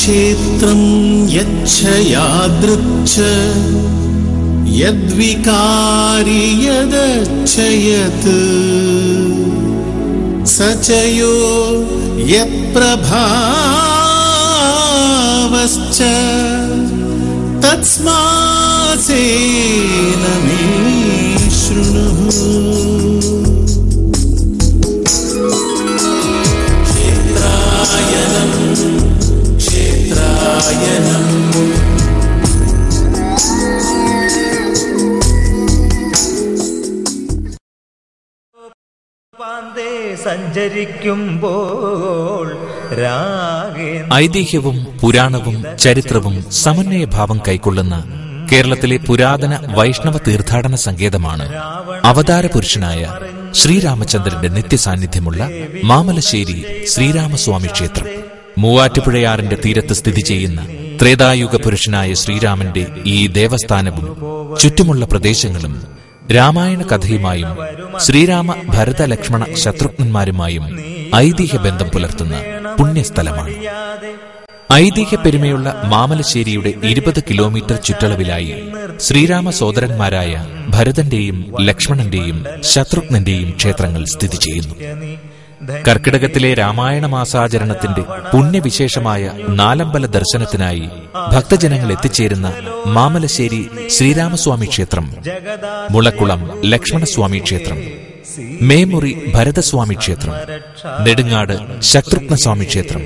ക്ഷേത്രം യച്ഛയാദൃച്ഛ യദ്വികാരി യദച്ഛയത് സചയോ യത്പ്രഭാവശ്ച തസ്മാസേന മേ ശൃണുഃ. ക്ഷേത്രായനം ക്ഷേത്രായനം സഞ്ചരിക്കുമ്പോൾ ഐതിഹ്യവും പുരാണവും ചരിത്രവും സമന്വയഭാവം കൈക്കൊള്ളുന്ന കേരളത്തിലെ പുരാതന വൈഷ്ണവ തീർത്ഥാടന സങ്കേതമാണ് അവതാരപുരുഷനായ ശ്രീരാമചന്ദ്രന്റെ നിത്യസാന്നിധ്യമുള്ള മാമലശ്ശേരി ശ്രീരാമസ്വാമി ക്ഷേത്രം. മൂവാറ്റുപുഴയാറിന്റെ തീരത്ത് സ്ഥിതി ചെയ്യുന്ന ത്രേതായുഗ പുരുഷനായ ശ്രീരാമന്റെ ഈ ദേവസ്ഥാനവും ചുറ്റുമുള്ള പ്രദേശങ്ങളും രാമായണ കഥയുമായും ശ്രീരാമ ഭരത ലക്ഷ്മണ ശത്രുഘ്നന്മാരുമായും ഐതിഹ്യബന്ധം പുലർത്തുന്ന പുണ്യസ്ഥലമാണ്. ഐതിഹ്യപ്പെരുമയുള്ള മാമലശ്ശേരിയുടെ 20 കിലോമീറ്റർ ചുറ്റളവിലായി ശ്രീരാമ സോദരന്മാരായ ഭരതന്റെയും ലക്ഷ്മണന്റെയും ശത്രുഘ്നന്റെയും ക്ഷേത്രങ്ങൾ സ്ഥിതി ചെയ്യുന്നു. കർക്കിടകത്തിലെ രാമായണ മാസാചരണത്തിന്റെ പുണ്യവിശേഷമായ നാലമ്പല ദർശനത്തിനായി ഭക്തജനങ്ങൾ എത്തിച്ചേരുന്ന മാമലശ്ശേരി ശ്രീരാമസ്വാമി ക്ഷേത്രം, മുളക്കുളം ലക്ഷ്മണസ്വാമി ക്ഷേത്രം, മേമുറി ഭരതസ്വാമി ക്ഷേത്രം, നെടുങ്ങാട് ശത്രുഘ്നസ്വാമി ക്ഷേത്രം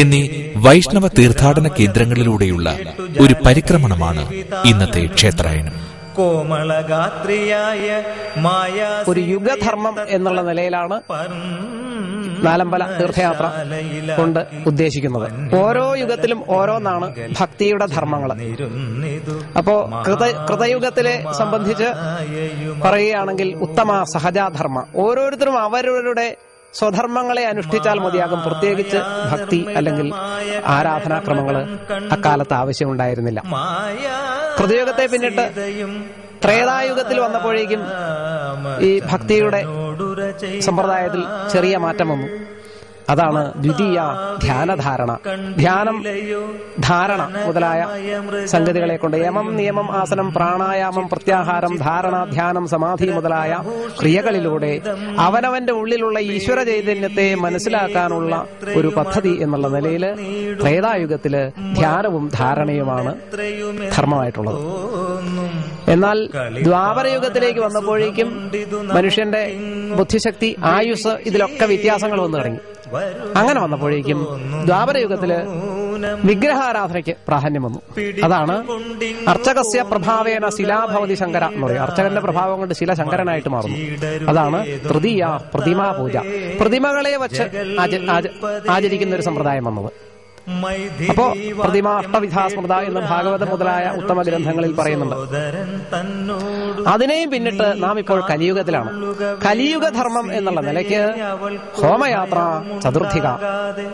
എന്നീ വൈഷ്ണവ തീർത്ഥാടന കേന്ദ്രങ്ങളിലൂടെയുള്ള ഒരു പരിക്രമണമാണ് ഇന്നത്തെ ക്ഷേത്രായനം. ഒരു യുഗധർമ്മം എന്നുള്ള നിലയിലാണ് നാലമ്പല തീർത്ഥയാത്ര കൊണ്ട് ഉദ്ദേശിക്കുന്നത്. ഓരോ യുഗത്തിലും ഓരോന്നാണ് ഭക്തിയുടെ ധർമ്മങ്ങൾ. അപ്പോ കൃതയുഗത്തിലെ സംബന്ധിച്ച് പറയുകയാണെങ്കിൽ ഉത്തമ സഹജാധർമ്മ, ഓരോരുത്തരും അവരവരുടെ സ്വധർമ്മങ്ങളെ അനുഷ്ഠിച്ചാൽ മതിയാകും. പ്രത്യേകിച്ച് ഭക്തി അല്ലെങ്കിൽ ആരാധനാക്രമങ്ങൾ അക്കാലത്ത് ആവശ്യമുണ്ടായിരുന്നില്ല. കൃതയുഗത്തെ പിന്നിട്ട് ത്രേതായുഗത്തിൽ വന്നപ്പോഴേക്കും ഈ ഭക്തിയുടെ സമ്പ്രദായത്തിൽ ചെറിയ മാറ്റം വന്നു. അതാണ് ദ്വിതീയ ധ്യാനധാരണ. ധ്യാനം, ധാരണ മുതലായ സംഗതികളെ കൊണ്ട് യമം, നിയമം, ആസനം, പ്രാണായാമം, പ്രത്യാഹാരം, ധാരണ, ധ്യാനം, സമാധി മുതലായ ക്രിയകളിലൂടെ അവനവന്റെ ഉള്ളിലുള്ള ഈശ്വര ചൈതന്യത്തെ മനസ്സിലാക്കാനുള്ള ഒരു പദ്ധതി എന്നുള്ള നിലയിൽ ത്രേതായുഗത്തില് ധ്യാനവും ധാരണയുമാണ് ധർമ്മമായിട്ടുള്ളത്. എന്നാൽ ദ്വാപരയുഗത്തിലേക്ക് വന്നപ്പോഴേക്കും മനുഷ്യന്റെ ബുദ്ധിശക്തി, ആയുസ്, ഇതിലൊക്കെ വ്യത്യാസങ്ങൾ വന്നു തുടങ്ങി. അങ്ങനെ വന്നപ്പോഴേക്കും ദ്വാപരയുഗത്തില് വിഗ്രഹാരാധനയ്ക്ക് പ്രാധാന്യം വന്നു. അതാണ് അർച്ചകസ്യ പ്രഭാവേന ശിലാഭവതി ശങ്കര എന്ന് പറയും. അർച്ചകന്റെ പ്രഭാവം കൊണ്ട് ശില ശങ്കരനായിട്ട് മാറുന്നു. അതാണ് തൃതീയ പ്രതിമാ പൂജ. പ്രതിമകളെ വച്ച് ആചരിക്കുന്ന ഒരു സമ്പ്രദായം വന്നത്. അപ്പോ പ്രതിമ അഷ്ടവിധാസ്മൃത എന്ന് ഭാഗവതം മുതലായ ഉത്തമ ഗ്രന്ഥങ്ങളിൽ പറയുന്നുണ്ട്. അതിനെയും പിന്നിട്ട് നാം ഇപ്പോൾ കലിയുഗത്തിലാണ്. കലിയുഗധർമ്മം എന്നുള്ള നിലയ്ക്ക് ഹോമയാത്ര ചതുർത്ഥിക,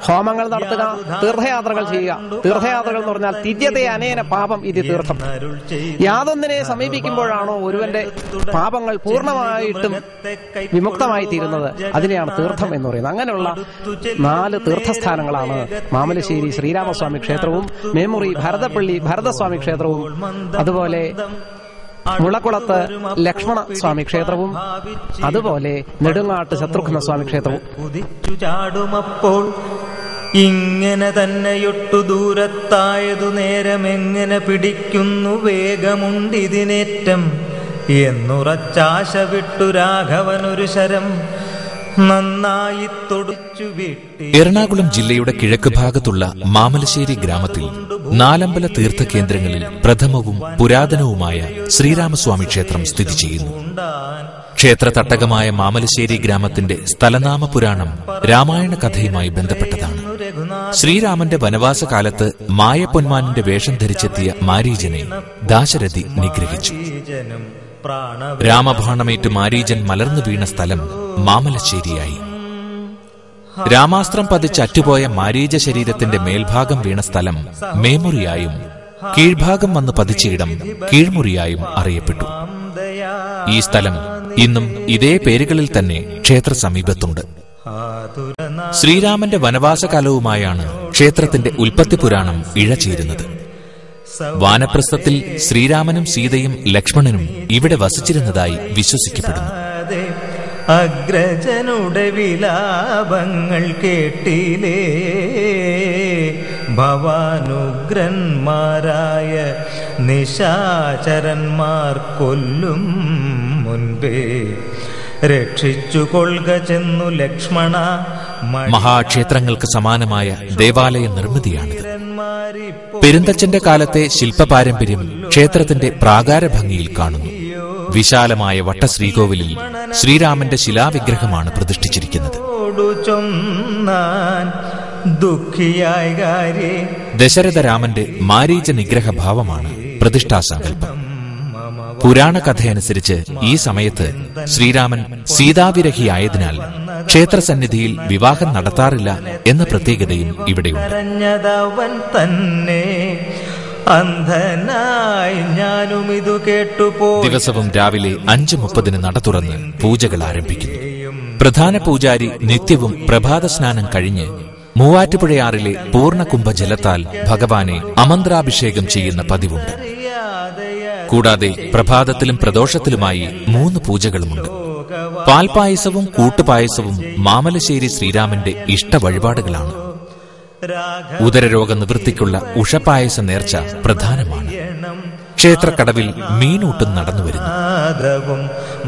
ഹോമങ്ങൾ നടത്തുക, തീർത്ഥയാത്രകൾ ചെയ്യുക. തീർത്ഥയാത്രകൾ എന്ന് പറഞ്ഞാൽ തിര്യത്തെ അനേന പാപം ഇത് തീർത്ഥം. യാതൊന്നിനെ സമീപിക്കുമ്പോഴാണോ ഒരുവന്റെ പാപങ്ങൾ പൂർണ്ണമായിട്ടും വിമുക്തമായി തീരുന്നത്, അതിനെയാണ് തീർത്ഥം എന്ന് പറയുന്നത്. അങ്ങനെയുള്ള 4 തീർത്ഥസ്ഥാനങ്ങളാണ് മാമലശ്ശേരി ശ്രീരാമസ്വാമി ക്ഷേത്രവും, മേമുറി ഭരതപ്പള്ളി ഭരതസ്വാമി ക്ഷേത്രവും, അതുപോലെ മുളക്കുളത്ത് ലക്ഷ്മണ സ്വാമി ക്ഷേത്രവും, അതുപോലെ നെടുങ്ങാട്ട് ശത്രുഘ്നസ്വാമി ക്ഷേത്രവും. ഉദിച്ചു ചാടുമപ്പോൾ ഇങ്ങനെ തന്നെയൊട്ടു ദൂരത്തായതു നേരമെങ്ങനെ പിടിക്കുന്നു വേഗമുണ്ടിതിനേറ്റം എന്നുറച്ചാശ വിട്ടു രാഘവനൊരു ശരം നന്നായി തൊടിച്ചു വിട്ടി. എറണാകുളം ജില്ലയുടെ കിഴക്ക് ഭാഗത്തുള്ള മാമലശ്ശേരി ഗ്രാമത്തിൽ നാലമ്പല തീർത്ഥ കേന്ദ്രങ്ങളിൽ പ്രഥമവും പുരാതനവുമായ ശ്രീരാമസ്വാമി ക്ഷേത്രം സ്ഥിതി ചെയ്യുന്നു. ക്ഷേത്ര തട്ടകമായ മാമലശ്ശേരി ഗ്രാമത്തിന്റെ സ്ഥലനാമ പുരാണം രാമായണ കഥയുമായി ബന്ധപ്പെട്ടതാണ്. ശ്രീരാമന്റെ വനവാസകാലത്ത് മായപ്പൊന്മാനിന്റെ വേഷം ധരിച്ചെത്തിയ മാരീചനെ ദാശരഥി നിഗ്രഹിച്ചു. രാമബാണമേറ്റ് മാരീചൻ മലർന്നു വീണ സ്ഥലം മാമലശ്ശേരിയായി. രാമാസ്ത്രം പതിച്ച് അറ്റുപോയ മാരീച ശരീരത്തിന്റെ മേൽഭാഗം വീണ സ്ഥലം മേമുറിയായും കീഴ്ഭാഗം വന്ന് പതിച്ച ഇടം കീഴ്മുറിയായും അറിയപ്പെട്ടു. ഈ സ്ഥലം ഇന്നും ഇതേ പേരുകളിൽ തന്നെ ക്ഷേത്ര സമീപത്തുണ്ട്. ശ്രീരാമന്റെ വനവാസകാലവുമായാണ് ക്ഷേത്രത്തിന്റെ ഉൽപ്പത്തി പുരാണം ഇഴചേരുന്നത്. വാനപ്രസ്ഥത്തിൽ ശ്രീരാമനും സീതയും ലക്ഷ്മണനും ഇവിടെ വസിച്ചിരുന്നതായി വിശ്വസിക്കപ്പെടുന്നു. അഗ്രജനുടെ വിലാപങ്ങൾ കേട്ടിലേ, ഭവാനുഗ്രന്മാരായ നിശാചരന്മാർ കൊല്ലും മുൻപേ രക്ഷിച്ചു കൊള്ളുക ചെന്നു ലക്ഷ്മണ. മഹാക്ഷേത്രങ്ങൾക്ക് സമാനമായ ദേവാലയ നിർമ്മിതിയാണിത്. പെരുന്തച്ചന്റെ കാലത്തെ ശില്പപാരമ്പര്യം ക്ഷേത്രത്തിന്റെ പ്രാകാര ഭംഗിയിൽ കാണുന്നു. വിശാലമായ വട്ടശ്രീകോവിലിൽ ശ്രീരാമന്റെ ശിലാവിഗ്രഹമാണ് പ്രതിഷ്ഠിച്ചിരിക്കുന്നത്. ദശരഥരാമന്റെ മാരീച നിഗ്രഹഭാവമാണ് പ്രതിഷ്ഠാസങ്കല്പം. പുരാണ കഥയനുസരിച്ച് ഈ സമയത്ത് ശ്രീരാമൻ സീതാവിരഹിയായതിനാൽ ക്ഷേത്രസന്നിധിയിൽ വിവാഹം നടത്താറില്ല എന്ന പ്രത്യേകതയും ഇവിടെയുണ്ട്. ദിവസവും രാവിലെ 5:30 നട തുറന്ന് പൂജകൾ ആരംഭിക്കുന്നു. പ്രധാന പൂജാരി നിത്യവും പ്രഭാത സ്നാനം കഴിഞ്ഞ് മൂവാറ്റുപുഴയാറിലെ പൂർണ്ണകുംഭ ജലത്താൽ ഭഗവാനെ അമന്ത്രാഭിഷേകം ചെയ്യുന്ന പതിവുണ്ട്. കൂടാതെ പ്രഭാതത്തിലും പ്രദോഷത്തിലുമായി 3 പൂജകളുമുണ്ട്. പാൽപായസവും കൂട്ടുപായസവും മാമലശ്ശേരി ശ്രീരാമന്റെ ഇഷ്ട വഴിപാടുകളാണ്. ഉദരരോഗ നിവൃത്തിക്കുള്ള ഉഷപായസ നേർച്ച പ്രധാനമാണ്. ക്ഷേത്രക്കടവിൽ മീനൂട്ടും നടന്നുവരുന്നു.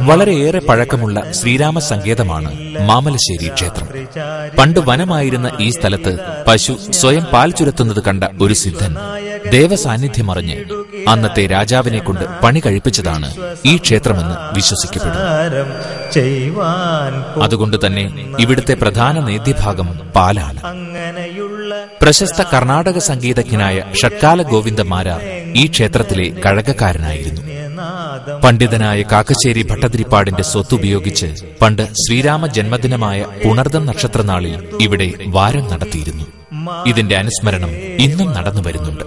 വളരെയേറെ പഴക്കമുള്ള ശ്രീരാമ സങ്കേതമാണ് മാമലശ്ശേരി ക്ഷേത്രം. പണ്ട് വനമായിരുന്ന ഈ സ്ഥലത്ത് പശു സ്വയം പാൽ ചുരത്തുന്നത് കണ്ട ഒരു സിദ്ധൻ ദേവസാന്നിധ്യമറിഞ്ഞ് അന്നത്തെ രാജാവിനെ കൊണ്ട് പണി കഴിപ്പിച്ചതാണ് ഈ ക്ഷേത്രമെന്ന് വിശ്വസിക്കപ്പെടുന്നു. അതുകൊണ്ട് തന്നെ ഇവിടുത്തെ പ്രധാന നേദ്യഭാഗം പാലാണ്. പ്രശസ്ത കർണാടക സംഗീതജ്ഞനായ ഷഡ്കാല ഗോവിന്ദമാരാർ ഈ ക്ഷേത്രത്തിലെ കഴകക്കാരനായിരുന്നു. പണ്ഡിതനായ കാക്കശ്ശേരി ഭട്ടതിരിപ്പാടിന്റെ സ്വത്തുപയോഗിച്ച് പണ്ട് ശ്രീരാമ ജന്മദിനമായ പുണർദം നക്ഷത്രനാളിൽ ഇവിടെ വാരം നടത്തിയിരുന്നു. ഇതിന്റെ അനുസ്മരണം ഇന്നും നടന്നു വരുന്നുണ്ട്.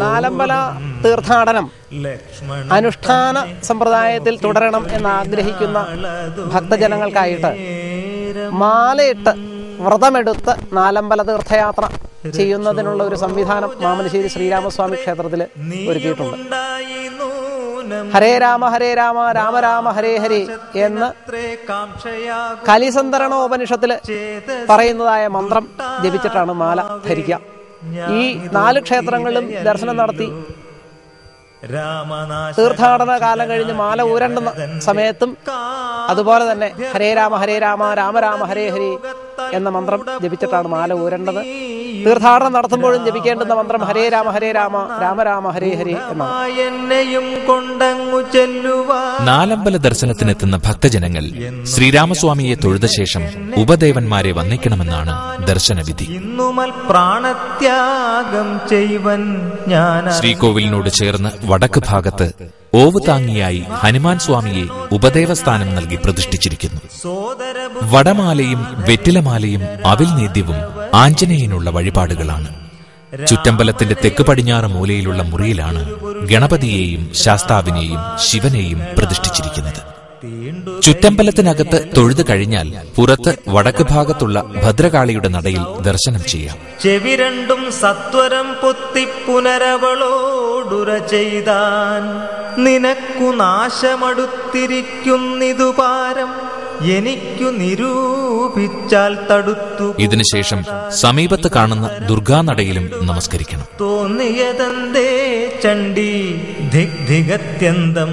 നാലമ്പല തീർത്ഥാടനം അനുഷ്ഠാന സമ്പ്രദായത്തിൽ തുടരണം എന്നാഗ്രഹിക്കുന്ന ഭക്തജനങ്ങൾക്കായിട്ട് മാലയിട്ട് വ്രതമെടുത്ത് നാലമ്പല തീർത്ഥയാത്ര ചെയ്യുന്നതിനുള്ള ഒരു സംവിധാനം മാമലശ്ശേരി ശ്രീരാമസ്വാമി ക്ഷേത്രത്തിൽ ഒരുക്കിയിട്ടുണ്ട്. ഹരേ രാമ രാമ രാമ ഹരേ ഹരേ എന്ന് കലിസന്ധരണോപനിഷത്തില് പറയുന്നതായ മന്ത്രം ജപിച്ചിട്ടാണ് മാല ധരിക്കുക. ഈ 4 ക്ഷേത്രങ്ങളിലും ദർശനം നടത്തി തീർത്ഥാടന കാലം കഴിഞ്ഞ് മാല ഊരണ്ടുന്ന സമയത്തും അതുപോലെ തന്നെ ഹരേ രാമ രാമ രാമ ഹരേ ഹരേ എന്ന മന്ത്രം ജപിച്ചിട്ടാണ് മാല ഊരേണ്ടത്. തീർത്ഥാടനം നടത്തുമ്പോഴും ജപിക്കേണ്ടുന്ന മന്ത്രം ഹരേ രാമ രാമ രാമ ഹരേ ഹരേ എന്നാണ്. നാലമ്പല ദർശനത്തിനെത്തുന്ന ഭക്തജനങ്ങൾ ശ്രീരാമസ്വാമിയെ തൊഴുത ശേഷം ഉപദേവന്മാരെ വന്ദിക്കണമെന്നാണ് ദർശനവിധി. ശ്രീകോവിലിനോട് ചേർന്ന് വടക്ക് ഭാഗത്ത് ഓവുതാങ്ങിയായി ഹനുമാൻ സ്വാമിയെ ഉപദേവസ്ഥാനം നൽകി പ്രതിഷ്ഠിച്ചിരിക്കുന്നു. വടമാലയും വെറ്റിലമാലയും അവിൽ നേദ്യവും ആഞ്ജനേയനുള്ള വഴിപാടുകളാണ്. ചുറ്റമ്പലത്തിന്റെ തെക്ക് പടിഞ്ഞാറ് മൂലയിലുള്ള മുറിയിലാണ് ഗണപതിയെയും ശാസ്താവിനെയും ശിവനെയും പ്രതിഷ്ഠിച്ചിരിക്കുന്നത്. ചുറ്റമ്പലത്തിനകത്ത് തൊഴുതു കഴിഞ്ഞാൽ പുറത്ത് വടക്ക് ഭാഗത്തുള്ള ഭദ്രകാളിയുടെ നടയിൽ ദർശനം ചെയ്യാം. ചെവി രണ്ടും സത്വരം പൊത്തി പുനരവളോടുര ചെയ്താൻ നിനക്കു നാശമടുത്തിരിക്കുന്നിതു പാരം എനിക്കു നിരൂപിച്ചാൽ തടുത്തു. ഇതിനുശേഷം സമീപത്ത് കാണുന്ന ദുർഗാനടയിലും നമസ്കരിക്കണം. തോന്നിയതന്തേ ചണ്ഡി ദിഗ്ധിഗത്യന്തം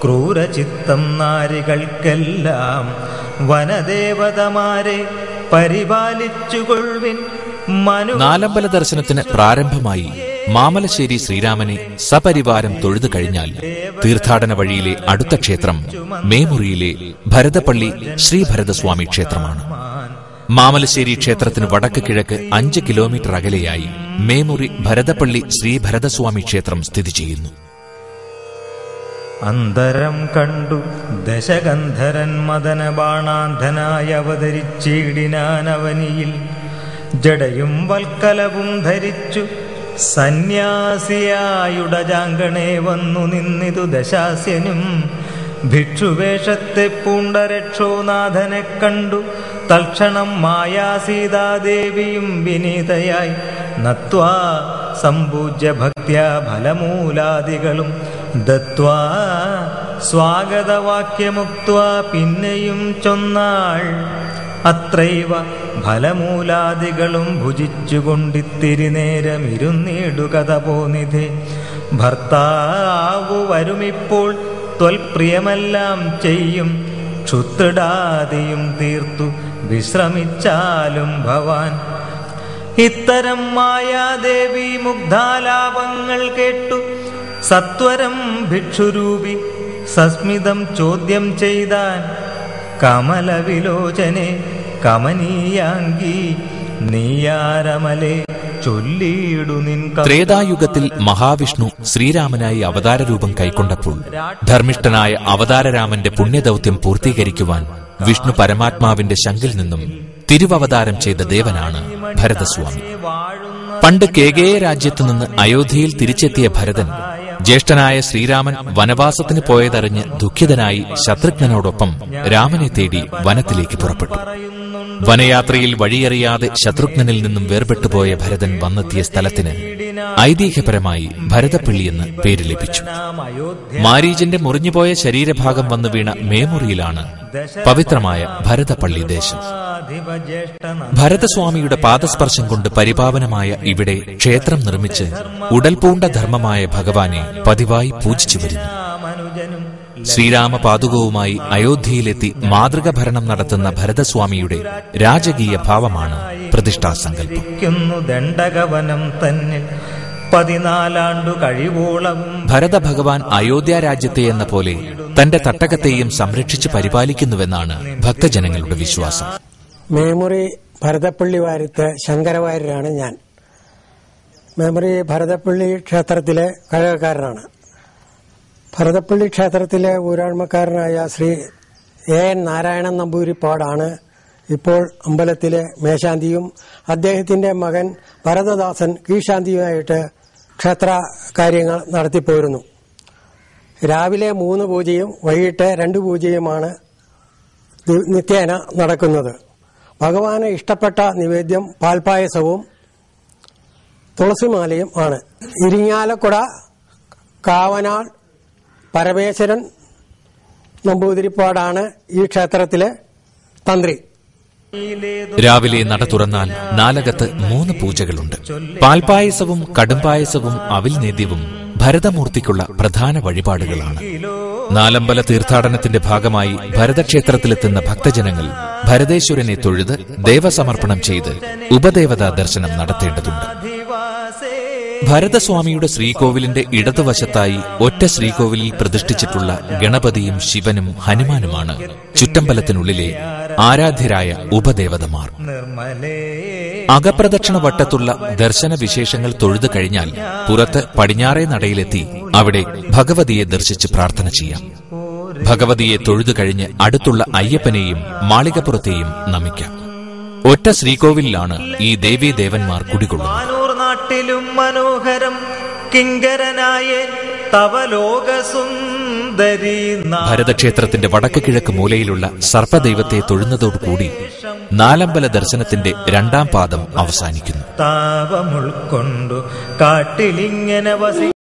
ക്രൂരചിത്തം നാരികൾക്കെല്ലാം വനദേവതമാരെ പരിപാലിച്ചുകൊള്ളുവിൻ. നാലമ്പല ദർശനത്തിന് പ്രാരംഭമായി മാമലശ്ശേരി ശ്രീരാമനെ സപരിവാരം തൊഴുതു കഴിഞ്ഞാൽ തീർത്ഥാടന വഴിയിലെ അടുത്ത ക്ഷേത്രം മേമുറിയിലെ ഭരതപ്പള്ളി ശ്രീ ഭരതസ്വാമി ക്ഷേത്രമാണ്. മാമലശ്ശേരി ക്ഷേത്രത്തിന് വടക്ക് കിഴക്ക് 5 കിലോമീറ്റർ അകലെയായി മേമുറി ഭരതപ്പള്ളി ശ്രീ ഭരതസ്വാമി ക്ഷേത്രം സ്ഥിതി ചെയ്യുന്നു. അന്തരം കണ്ടു ദശകന്ധരൻ മദന ബാണാന്ധനായി അവതരിച്ചിടിനാനവനിയിൽ ജടയും വൽക്കലവും ധരിച്ചു സന്യാസിയായുടജാങ്കണേ വന്നു നിന്നിതു ദശാസ്യനും ഭിക്ഷുവേഷത്തെ പൂണ്ട രക്ഷോനാഥനെ കണ്ടു തൽക്ഷണം മായാസീതാദേവിയും വിനീതയായി നത്വാ സംപൂജ്യ ഭക്ത്യാ ഫലമൂലാദികളും ദത്വാ സ്വാഗതവാക്യമുക്ത്വാ പിന്നെയും ചൊന്നാൾ അത്രൈവ ഫലമൂലാദികളും ഭുജിച്ചുകൊണ്ടിത്തിരി നേരം ഇരുന്നിടുകഥ പോനിധേ ഭർത്താവു വരുമിപ്പോൾ ത്വൽപ്രിയമെല്ലാം ചെയ്യും ക്ഷുത്രിടാതെയും തീർത്തു വിശ്രമിച്ചാലും ഭവാൻ. ഇത്തരം മായാദേവി മുഗ്ധാലാപങ്ങൾ കേട്ടു സത്വരം ഭിക്ഷുരൂപി സസ്മിതം ചോദ്യം ചെയ്താൻ കമലവിലോചനെ കമനീയാംഗി നീയാരമലേ ചൊല്ലിയിടു നിൻ. ത്രേതായുഗത്തിൽ മഹാവിഷ്ണു ശ്രീരാമനായി അവതാരരൂപം കൈക്കൊണ്ടപ്പോൾ ധർമ്മിഷ്ഠനായ അവതാരരാമന്റെ പുണ്യദൌത്യം പൂർത്തീകരിക്കുവാൻ വിഷ്ണു പരമാത്മാവിന്റെ ശങ്കിൽ നിന്നും തിരുവവതാരം ചെയ്ത ദേവനാണ് ഭരതസ്വാമി. പണ്ട് കേകേയ രാജ്യത്തുനിന്ന് അയോധ്യയിൽ തിരിച്ചെത്തിയ ഭരതൻ ജ്യേഷ്ഠനായ ശ്രീരാമൻ വനവാസത്തിന് പോയതറിഞ്ഞ് ദുഃഖിതനായി ശത്രുഘ്നനോടൊപ്പം രാമനെ തേടി വനത്തിലേക്ക് പുറപ്പെട്ടു. വനയാത്രയിൽ വഴിയറിയാതെ ശത്രുഘ്നനിൽ നിന്നും വേർപെട്ടുപോയ ഭരതൻ വന്നെത്തിയ സ്ഥലത്തിന് ഐതിഹ്യപരമായി ഭരതപ്പള്ളിയെന്ന് പേര് ലഭിച്ചു. മാരീചന്റെ മുറിഞ്ഞുപോയ ശരീരഭാഗം വന്നു വീണ മേമുറിയിലാണ് പവിത്രമായ ഭരതപ്പള്ളി ദേശം. ഭരതസ്വാമിയുടെ പാദസ്പർശം കൊണ്ട് പരിപാവനമായ ഇവിടെ ക്ഷേത്രം നിർമ്മിച്ച് ഉടൽപൂണ്ട ധർമ്മമായ ഭഗവാനെ പതിവായി പൂജിച്ചു വരുന്നു. ശ്രീരാമ പാദുകവുമായി അയോധ്യയിലെത്തി മാതൃക ഭരണം നടത്തുന്ന ഭരതസ്വാമിയുടെ രാജകീയ ഭാവമാണ് പ്രതിഷ്ഠാസങ്കല്പം. ദണ്ഡകവനം തന്നെ 14 കഴിവോളവും ഭരതഭഗവാൻ അയോധ്യ രാജ്യത്തെ എന്ന പോലെ തന്റെ തട്ടകത്തെയും സംരക്ഷിച്ച് പരിപാലിക്കുന്നുവെന്നാണ് ഭക്തജനങ്ങളുടെ വിശ്വാസം. മേമുറി ഭരതപ്പള്ളി വാരത്ത് ശങ്കരവാര്യരാണ് ഞാൻ. മേമുറി ഭരതപ്പള്ളി ക്ഷേത്രത്തിലെ കഴകക്കാരനാണ്. ഭരതപ്പള്ളി ക്ഷേത്രത്തിലെ ഊരാഴ്മക്കാരനായ ശ്രീ എൻ നാരായണൻ നമ്പൂതിരിപ്പാടാണ് ഇപ്പോൾ അമ്പലത്തിലെ മേശാന്തിയും അദ്ദേഹത്തിന്റെ മകൻ ഭരതദാസൻ കീഴ്ശാന്തിയുമായിട്ട് ക്ഷേത്ര കാര്യങ്ങൾ നടത്തിപ്പോരുന്നു. രാവിലെ 3 പൂജയും വൈകിട്ട് 2 പൂജയുമാണ് നിത്യേന നടക്കുന്നത്. ഭഗവാന് ഇഷ്ടപ്പെട്ട നിവേദ്യം പാൽപായസവും തുളസിമാലയും ആണ്. ഇരിങ്ങാലക്കുട കാവനാൾ പരമേശ്വരൻ നമ്പൂതിരിപ്പാടാണ് ഈ ക്ഷേത്രത്തിലെ തന്ത്രി. രാവിലെ നട തുറന്നാൽ നാലകത്ത് 3 പൂജകളുണ്ട്. പാൽപായസവും കടുംപായസവും അവിൽ നേദ്യവും ഭരതമൂർത്തിക്കുള്ള പ്രധാന വഴിപാടുകളാണ്. നാലമ്പല തീർത്ഥാടനത്തിന്റെ ഭാഗമായി ഭരതക്ഷേത്രത്തിലെത്തുന്ന ഭക്തജനങ്ങൾ ഭരതേശ്വരനെ തൊഴുത് ദേവസമർപ്പണം ചെയ്ത് ഉപദേവതാ ദർശനം നടത്തേണ്ടതുണ്ട്. ഭരതസ്വാമിയുടെ ശ്രീകോവിലിന്റെ ഇടതുവശത്തായി ഒറ്റ ശ്രീകോവിലിൽ പ്രതിഷ്ഠിച്ചിട്ടുള്ള ഗണപതിയും ശിവനും ഹനുമാനുമാണ് ചുറ്റമ്പലത്തിനുള്ളിലെ ആരാധ്യരായ ഉപദേവതമാർ. അകപ്രദക്ഷിണ വട്ടത്തുള്ള ദർശന വിശേഷങ്ങൾ തൊഴുതു കഴിഞ്ഞാൽ പുറത്ത് പടിഞ്ഞാറേ നടയിലെത്തി അവിടെ ഭഗവതിയെ ദർശിച്ച് പ്രാർത്ഥന ചെയ്യാം. ഭഗവതിയെ തൊഴുതു കഴിഞ്ഞ് അടുത്തുള്ള അയ്യപ്പനെയും മാളികപ്പുറത്തെയും നമിക്കാം. ഒറ്റ ശ്രീകോവിലാണ് ഈ ദേവീദേവന്മാർ കുടികൊള്ളുന്നത്. നാട്ടിലും മനോഹരം കിങ്കരനായ തവലോകസുന്ദരി. ഭരതക്ഷേത്രത്തിന്റെ വടക്ക് കിഴക്ക് മൂലയിലുള്ള സർപ്പദൈവത്തെ തൊഴുന്നതോടുകൂടി നാലമ്പല ദർശനത്തിന്റെ 2ാം പാദം അവസാനിക്കുന്നു. താപമുൾക്കൊണ്ടു കാട്ടിലിങ്ങനെ